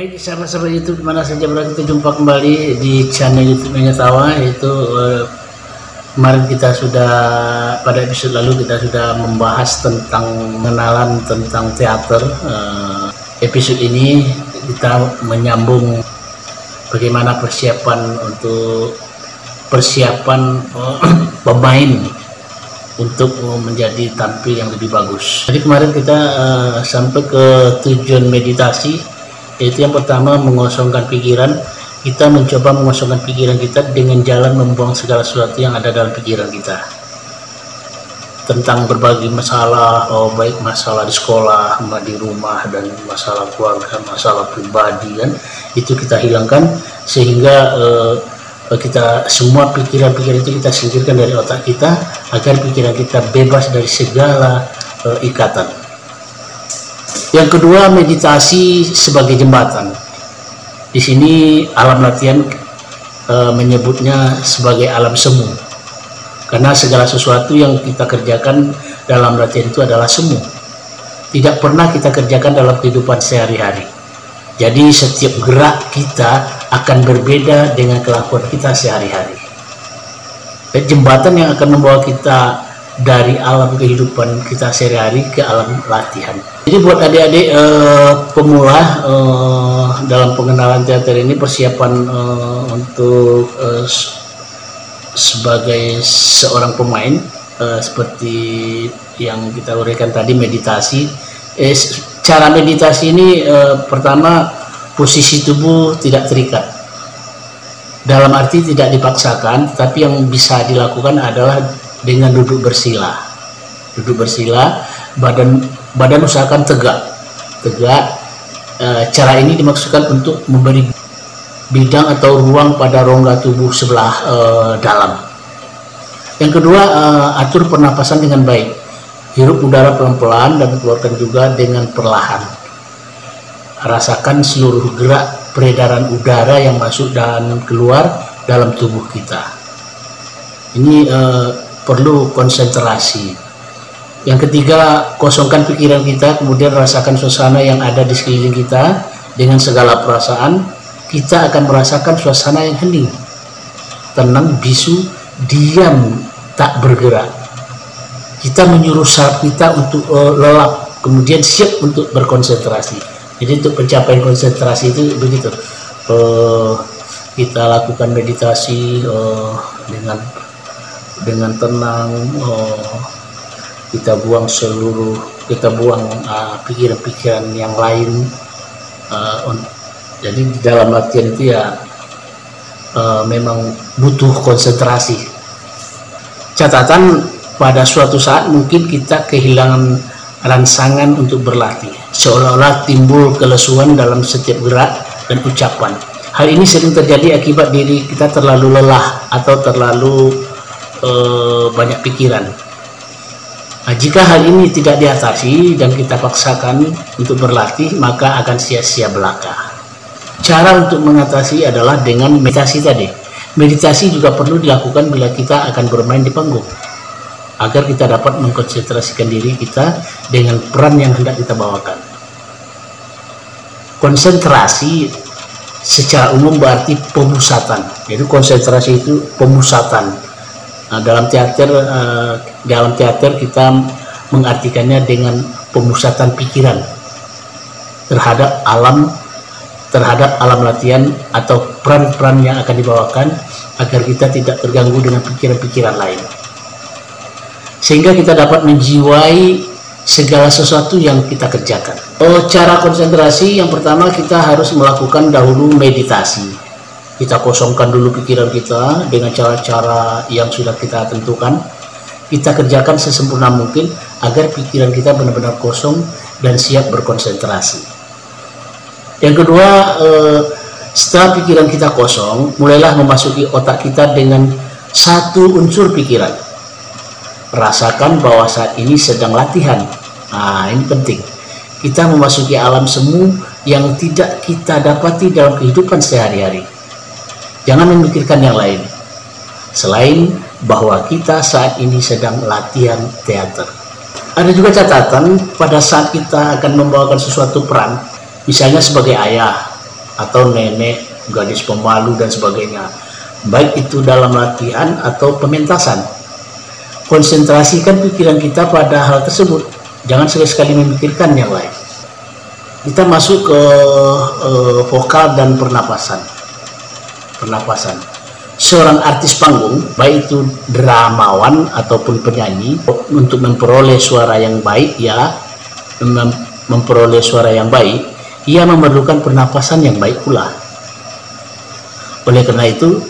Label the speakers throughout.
Speaker 1: Baik, sahabat-sahabat YouTube mana saja berada, kita jumpa kembali di channel YouTube Menyatawa. Yaitu kemarin kita sudah, pada episode lalu kita sudah membahas tentang mengenalan tentang teater. Episode ini kita menyambung bagaimana persiapan pemain untuk menjadi tampil yang lebih bagus. Jadi kemarin kita sampai ke tujuan meditasi, yaitu yang pertama mengosongkan pikiran. Kita mencoba mengosongkan pikiran kita dengan jalan membuang segala sesuatu yang ada dalam pikiran kita tentang berbagai masalah, baik masalah di sekolah, di rumah, dan masalah keluarga, masalah pribadi, kan itu kita hilangkan, sehingga kita semua pikiran-pikiran itu kita singkirkan dari otak kita agar pikiran kita bebas dari segala ikatan. Yang kedua, meditasi sebagai jembatan. Di sini alam latihan menyebutnya sebagai alam semu, karena segala sesuatu yang kita kerjakan dalam latihan itu adalah semu, tidak pernah kita kerjakan dalam kehidupan sehari-hari. Jadi setiap gerak kita akan berbeda dengan kelakuan kita sehari-hari. Jembatan yang akan membawa kita dari alam kehidupan kita sehari-hari ke alam latihan. Jadi buat adik-adik pemula dalam pengenalan teater ini, persiapan untuk sebagai seorang pemain, seperti yang kita uraikan tadi, meditasi. Cara meditasi ini pertama, posisi tubuh tidak terikat, dalam arti tidak dipaksakan, tapi yang bisa dilakukan adalah dengan duduk bersila. Duduk bersila, badan usahakan tegak. Cara ini dimaksudkan untuk memberi bidang atau ruang pada rongga tubuh sebelah dalam. Yang kedua, atur pernapasan dengan baik. Hirup udara pelan-pelan dan keluarkan juga dengan perlahan. Rasakan seluruh gerak peredaran udara yang masuk dan keluar dalam tubuh kita. Ini perlu konsentrasi. Yang ketiga, kosongkan pikiran kita, kemudian rasakan suasana yang ada di sekeliling kita. Dengan segala perasaan, kita akan merasakan suasana yang hening, tenang, bisu, diam, tak bergerak. Kita menyuruh saraf kita untuk lelap, kemudian siap untuk berkonsentrasi. Jadi untuk pencapaian konsentrasi itu begitu. Kita lakukan meditasi dengan tenang. Kita buang pikiran-pikiran yang lain. Jadi di dalam latihan itu ya memang butuh konsentrasi. Catatan, pada suatu saat mungkin kita kehilangan rangsangan untuk berlatih, seolah-olah timbul kelesuan dalam setiap gerak dan ucapan. Hal ini sering terjadi akibat diri kita terlalu lelah atau terlalu banyak pikiran. Nah, jika hal ini tidak diatasi dan kita paksakan untuk berlatih, maka akan sia-sia belaka. Cara untuk mengatasi adalah dengan meditasi tadi. Meditasi juga perlu dilakukan bila kita akan bermain di panggung, agar kita dapat mengkonsentrasikan diri kita dengan peran yang hendak kita bawakan. Konsentrasi secara umum berarti pemusatan. Jadi konsentrasi itu pemusatan. Nah, dalam teater kita mengartikannya dengan pemusatan pikiran terhadap alam latihan atau peran-peran yang akan dibawakan, agar kita tidak terganggu dengan pikiran-pikiran lain, sehingga kita dapat menjiwai segala sesuatu yang kita kerjakan. Cara konsentrasi yang pertama, kita harus melakukan dahulu meditasi. Kita kosongkan dulu pikiran kita dengan cara-cara yang sudah kita tentukan. Kita kerjakan sesempurna mungkin agar pikiran kita benar-benar kosong dan siap berkonsentrasi. Yang kedua, setelah pikiran kita kosong, mulailah memasuki otak kita dengan satu unsur pikiran. Rasakan bahwa saat ini sedang latihan. Nah, ini penting. Kita memasuki alam semu yang tidak kita dapati dalam kehidupan sehari-hari. Jangan memikirkan yang lain selain bahwa kita saat ini sedang latihan teater. Ada juga catatan, pada saat kita akan membawakan sesuatu peran, misalnya sebagai ayah, atau nenek, gadis pemalu dan sebagainya. Baik itu dalam latihan atau pementasan. Konsentrasikan pikiran kita pada hal tersebut. Jangan sekali-sekali memikirkan yang lain. Kita masuk ke vokal dan pernapasan. Seorang artis panggung, baik itu dramawan ataupun penyanyi, untuk memperoleh suara yang baik, ia memerlukan pernapasan yang baik pula. Oleh karena itu,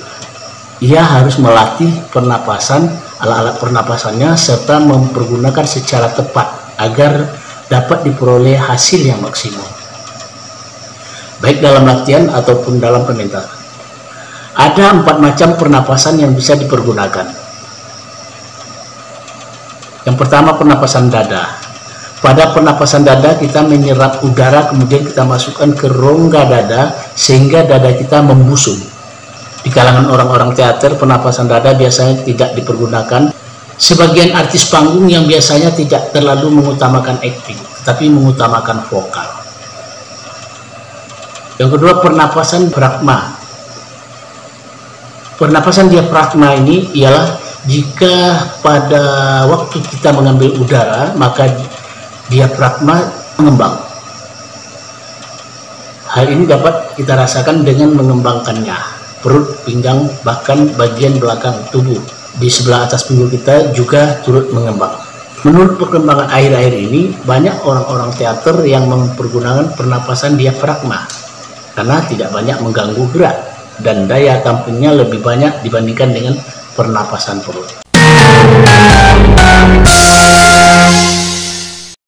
Speaker 1: ia harus melatih pernapasan, alat-alat pernapasannya, serta mempergunakan secara tepat agar dapat diperoleh hasil yang maksimal, baik dalam latihan ataupun dalam pementasan. Ada 4 macam pernapasan yang bisa dipergunakan. Yang pertama, pernapasan dada. Pada pernapasan dada kita menyerap udara, kemudian kita masukkan ke rongga dada sehingga dada kita membusung. Di kalangan orang-orang teater, pernapasan dada biasanya tidak dipergunakan. Sebagian artis panggung yang biasanya tidak terlalu mengutamakan acting, tetapi mengutamakan vokal. Yang kedua, pernapasan diafragma. Pernapasan diafragma ini ialah jika pada waktu kita mengambil udara, maka diafragma mengembang. Hal ini dapat kita rasakan dengan mengembangkannya, perut, pinggang, bahkan bagian belakang tubuh di sebelah atas pinggul kita juga turut mengembang. Menurut perkembangan akhir-akhir ini, banyak orang-orang teater yang mempergunakan pernapasan diafragma karena tidak banyak mengganggu gerak dan daya tampungnya lebih banyak dibandingkan dengan pernapasan perut.